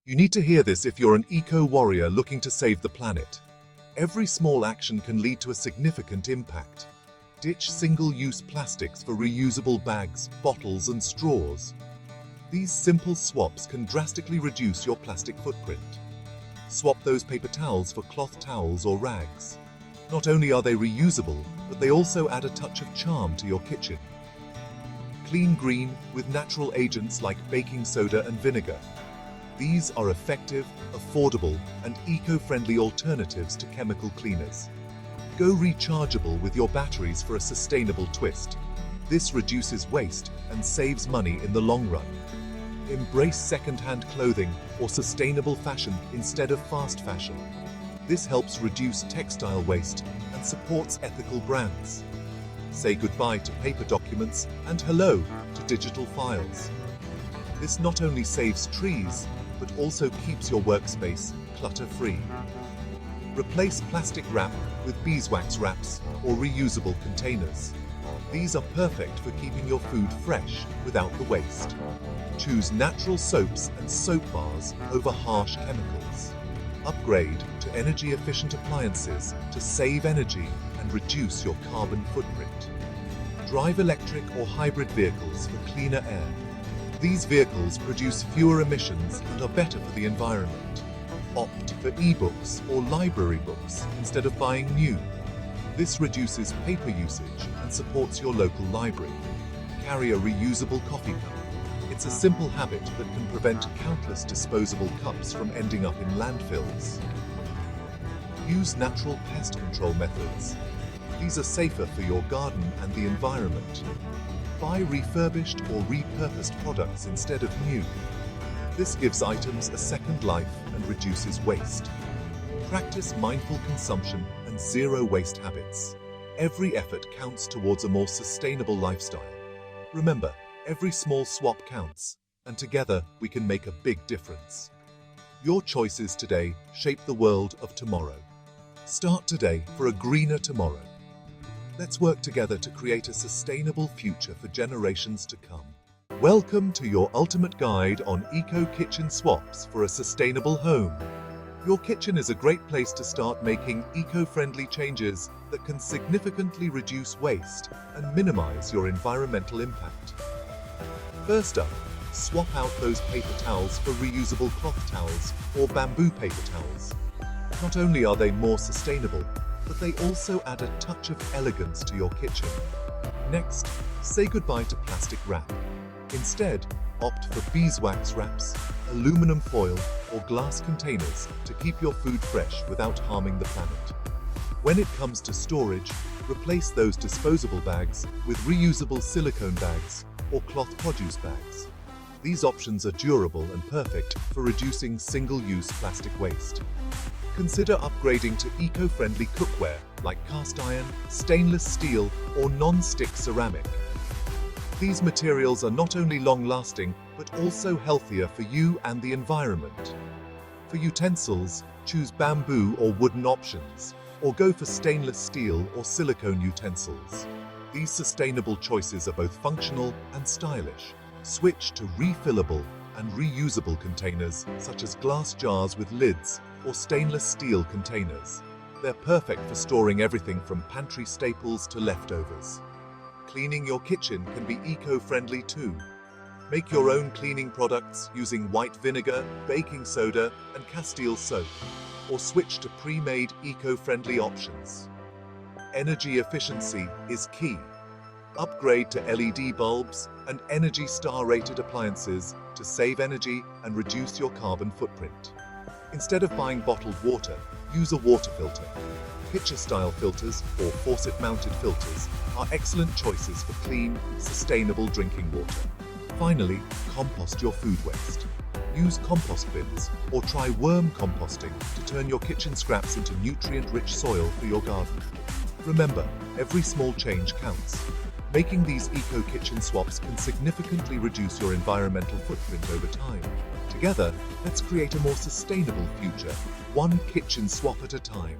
You need to hear this if you're an eco-warrior looking to save the planet. Every small action can lead to a significant impact. Ditch single-use plastics for reusable bags, bottles, and straws. These simple swaps can drastically reduce your plastic footprint. Swap those paper towels for cloth towels or rags. Not only are they reusable, but they also add a touch of charm to your kitchen. Clean green with natural agents like baking soda and vinegar. These are effective, affordable, and eco-friendly alternatives to chemical cleaners. Go rechargeable with your batteries for a sustainable twist. This reduces waste and saves money in the long run. Embrace second-hand clothing or sustainable fashion instead of fast fashion. This helps reduce textile waste and supports ethical brands. Say goodbye to paper documents and hello to digital files. This not only saves trees, but also keeps your workspace clutter-free. Replace plastic wrap with beeswax wraps or reusable containers. These are perfect for keeping your food fresh without the waste. Choose natural soaps and soap bars over harsh chemicals. Upgrade to energy-efficient appliances to save energy and reduce your carbon footprint. Drive electric or hybrid vehicles for cleaner air. These vehicles produce fewer emissions and are better for the environment. Opt for e-books or library books instead of buying new. This reduces paper usage and supports your local library. Carry a reusable coffee cup. It's a simple habit that can prevent countless disposable cups from ending up in landfills. Use natural pest control methods. These are safer for your garden and the environment. Buy refurbished or repurposed products instead of new. This gives items a second life and reduces waste. Practice mindful consumption and zero waste habits. Every effort counts towards a more sustainable lifestyle. Remember, every small swap counts, and together we can make a big difference. Your choices today shape the world of tomorrow. Start today for a greener tomorrow. Let's work together to create a sustainable future for generations to come. Welcome to your ultimate guide on eco-kitchen swaps for a sustainable home. Your kitchen is a great place to start making eco-friendly changes that can significantly reduce waste and minimize your environmental impact. First up, swap out those paper towels for reusable cloth towels or bamboo paper towels. Not only are they more sustainable, but they also add a touch of elegance to your kitchen. Next, say goodbye to plastic wrap. Instead, opt for beeswax wraps, aluminum foil, or glass containers to keep your food fresh without harming the planet. When it comes to storage, replace those disposable bags with reusable silicone bags or cloth produce bags. These options are durable and perfect for reducing single-use plastic waste. Consider upgrading to eco-friendly cookware like cast iron, stainless steel, or non-stick ceramic. These materials are not only long-lasting, but also healthier for you and the environment. For utensils, choose bamboo or wooden options, or go for stainless steel or silicone utensils. These sustainable choices are both functional and stylish. Switch to refillable and reusable containers such as glass jars with lids or stainless steel containers. They're perfect for storing everything from pantry staples to leftovers. Cleaning your kitchen can be eco-friendly too. Make your own cleaning products using white vinegar, baking soda, and Castile soap, or switch to pre-made eco-friendly options. Energy efficiency is key. Upgrade to LED bulbs and Energy Star-rated appliances to save energy and reduce your carbon footprint. Instead of buying bottled water, use a water filter. Pitcher-style filters or faucet-mounted filters are excellent choices for clean, sustainable drinking water. Finally, compost your food waste. Use compost bins or try worm composting to turn your kitchen scraps into nutrient-rich soil for your garden. Remember, every small change counts. Making these eco-kitchen swaps can significantly reduce your environmental footprint over time. Together, let's create a more sustainable future, one kitchen swap at a time.